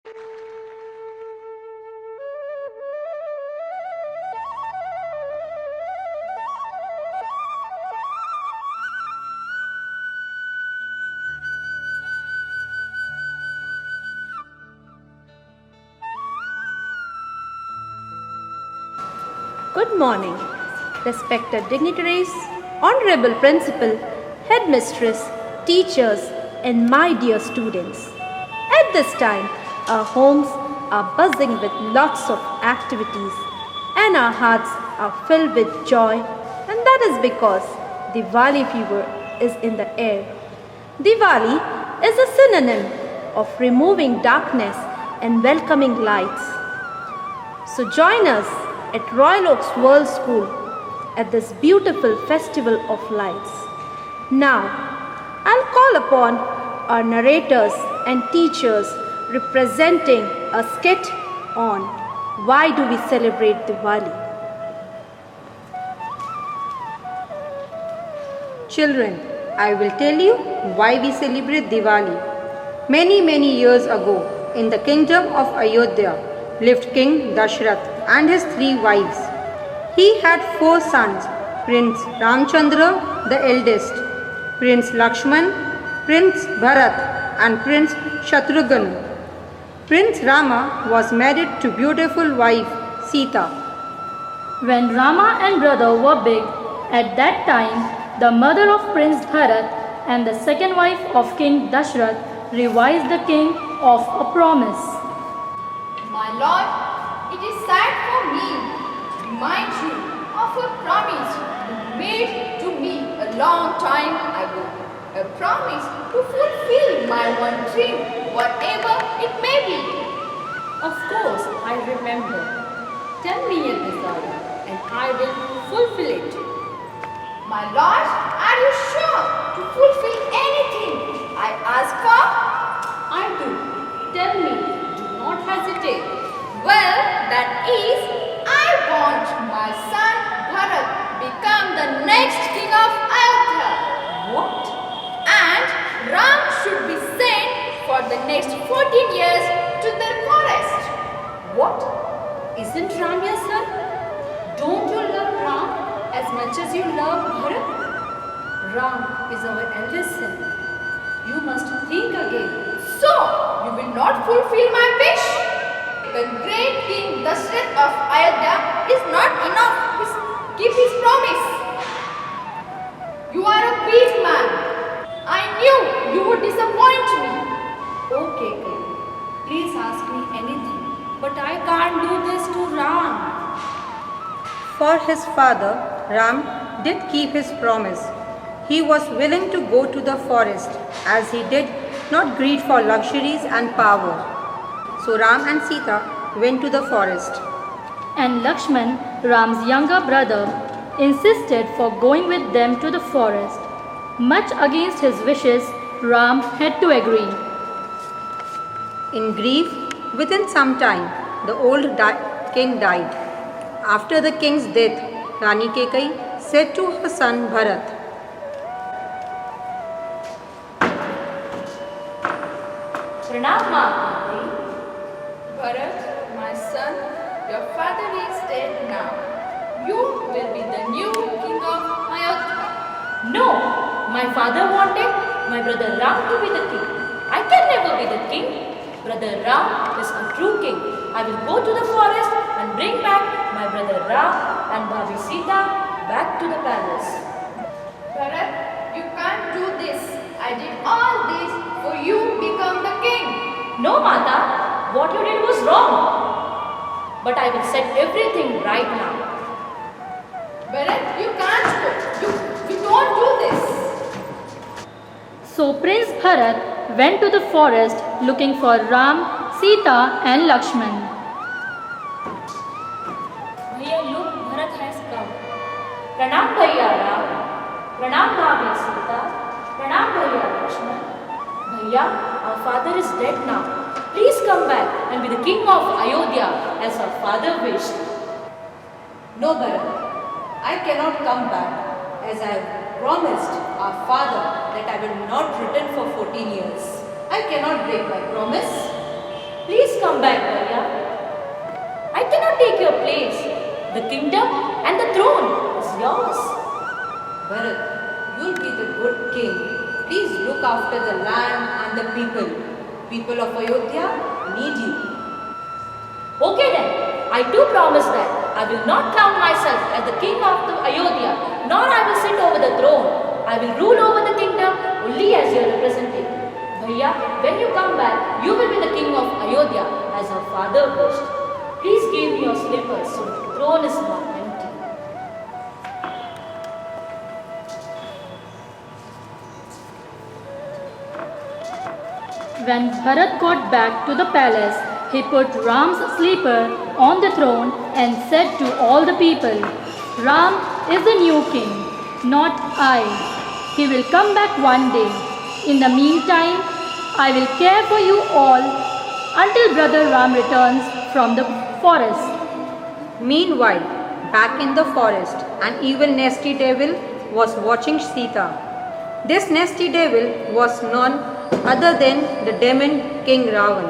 Good morning, respected dignitaries, honorable principal, headmistress, teachers, and my dear students. At this time, our homes are buzzing with lots of activities and our hearts are filled with joy, and that is because Diwali fever is in the air. Diwali is a synonym of removing darkness and welcoming lights. So join us at Royal Oaks World School at this beautiful festival of lights. Now, I'll call upon our narrators and teachers representing a skit on why do we celebrate Diwali. Children, I will tell you why we celebrate Diwali. Many years ago, in the kingdom of Ayodhya, lived King Dashrath and his 3 wives. He had 4 sons, Prince Ramchandra the eldest, Prince Lakshman, Prince Bharat and Prince Shatrughan. Prince Rama was married to beautiful wife Sita. When Rama and brother were big, at that time the mother of Prince Bharat and the second wife of King Dashrath revised the king of a promise. My lord, it is sad for me to remind you of a promise you made to me a long time ago. A promise to fulfill my one dream, whatever it may be. Of course, I remember. Tell me your desire and I will fulfill it. My lord, are you sure to fulfill anything I ask for? I do. Tell me. Do not hesitate. Well, that is, I want my son Bharat become the next king of Ayodhya. What? And Ram should be sent for the next 14 years to the forest. What? Isn't Ram your son? Don't you love Ram as much as you love Bharat? Ram is our eldest son. You must think again. So, you will not fulfill my wish? The great King Dashrath of Ayodhya is not enough to keep his promise. You are a weak man. I knew you would disappoint me. Okay, King. Please ask me anything. But I can't do this to Ram. For his father, Ram did keep his promise. He was willing to go to the forest as he did not greed for luxuries and power. So Ram and Sita went to the forest. And Lakshman, Ram's younger brother, insisted for going with them to the forest. Much against his wishes, Ram had to agree. In grief, within some time, the old king died. After the king's death, Rani Kekai said to her son Bharat, Pranam, Mama. Bharat, my son, your father is dead now. You will be the new king of Ayodhya. No, my father wanted my brother Ram to be the king. I can never be the king. Brother Ram is a true king. I will go to the forest and bring back my brother Ram and Bhabi Sita back to the palace. Bharat, you can't do this. I did all this for you become the king. No, Mata, what you did was wrong. But I will set everything right now. Bharat, you can't go. You don't do this. So Prince Bharat went to the forest looking for Ram, Sita and Lakshman. Bhaiya, look, Bharat has come. Pranam Bhaiya Ram. Pranam Bhabi Sita. Pranam Bhaiya Lakshman. Bhaiya, our father is dead now. Please come back and be the king of Ayodhya as our father wished. No, Bharat, I cannot come back as I have promised our father that I will not return for 14 years. I cannot break my promise. Please come take your place. The kingdom and the throne is yours. Bharat, you'll be the good king. Please look after the land and the people. People of Ayodhya need you. Okay then, I do promise that I will not count myself as the king of the Ayodhya, nor I will sit over the throne. I will rule over the kingdom only as your representative. Bhaiya, when you come back, you will be the king of Ayodhya as our father wished. Please give me your slippers so the throne is not empty. When Bharat got back to the palace, he put Ram's sleeper on the throne and said to all the people, Ram is the new king, not I. He will come back one day. In the meantime, I will care for you all until brother Ram returns from the forest. Meanwhile, back in the forest, an evil nasty devil was watching Sita. This nasty devil was none other than the demon King Ravan.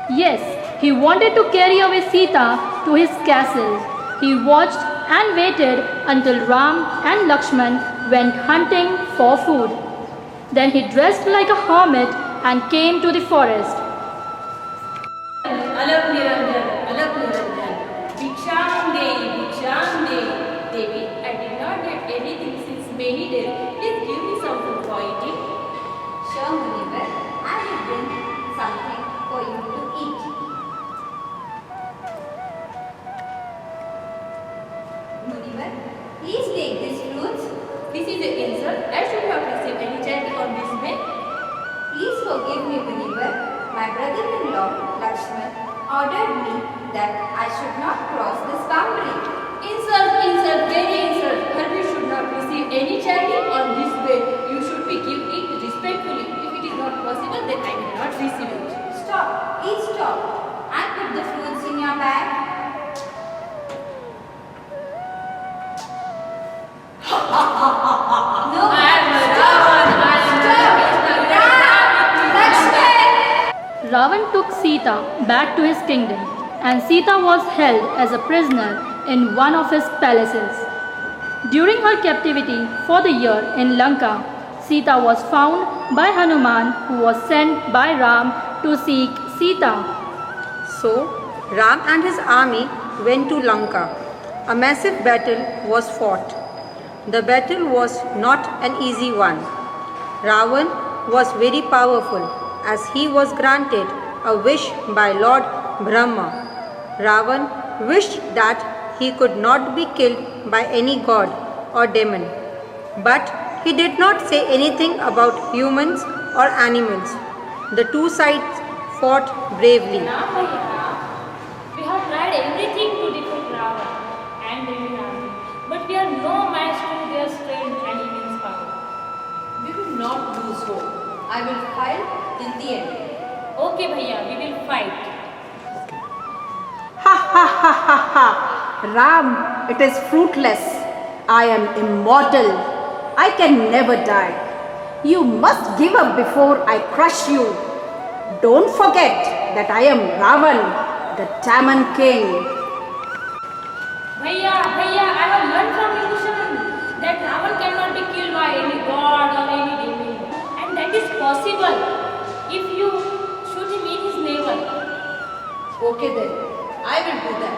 Yes, he wanted to carry away Sita to his castle. He watched and waited until Ram and Lakshman went hunting for food. Then he dressed like a hermit and came to the forest. Alak Niranjan, Bhiksham Dehi. Devi, I did not get anything since many days. Please give me something for eating. Sure, Munivar, I will bring something for you to eat. Munivar, please take these fruits. This is an insult. I should have received any charity on this man. Please forgive me, Munivar. My brother-in-law, Lakshman, ordered me that I should not cross this boundary. Insult, very insult. Harbi should not receive any charity on this way. You should be give it respectfully. If it is not possible, then I will not receive it. Stop, please stop. I put the fruits in your bag. No, Ravan took Sita back to his kingdom, and Sita was held as a prisoner in one of his palaces. During her captivity for the year in Lanka, Sita was found by Hanuman, who was sent by Ram to seek Sita. So, Ram and his army went to Lanka. A massive battle was fought. The battle was not an easy one. Ravan was very powerful as he was granted a wish by Lord Brahma. Ravan wished that he could not be killed by any god or demon. But he did not say anything about humans or animals. The two sides fought bravely. Now, we have tried everything to defeat Ravan and the army, but we are no match to their strength and immense power. We will not lose hope. I will fight till the end. Okay, Bhaiya, we will fight. Ha ha ha ha ha! Ram, it is fruitless. I am immortal. I can never die. You must give up before I crush you. Don't forget that I am Ravan, the Taman king. Bhaiya, I have learned from Vibhishan that Ravan cannot be killed by any god or any demon. And that is possible if you shoot him in his navel. Okay then, I will do that.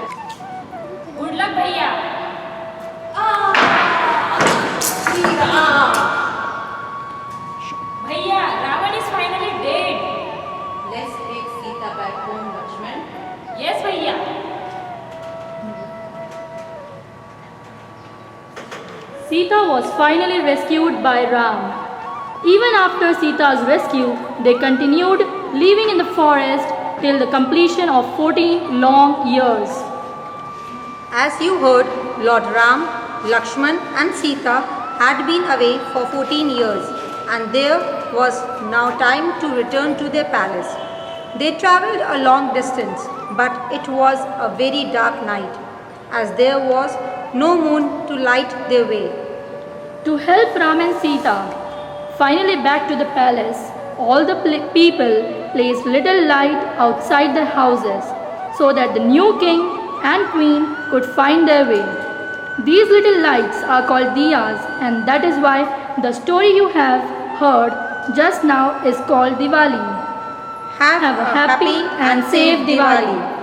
Good luck, Bhaiya. Bhaiya, Ravan is finally dead. Let's take Sita back home, Lakshman. Yes, Bhaiya. Sita was finally rescued by Ram. Even after Sita's rescue, they continued living in the forest till the completion of 14 long years. As you heard, Lord Ram, Lakshman and Sita had been away for 14 years, and there was now time to return to their palace. They travelled a long distance, but it was a very dark night, as there was no moon to light their way. To help Ram and Sita finally back to the palace, all the people placed little light outside their houses so that the new king and queen could find their way. These little lights are called diyas, and that is why the story you have heard just now is called Diwali. Have Have a happy and safe Diwali.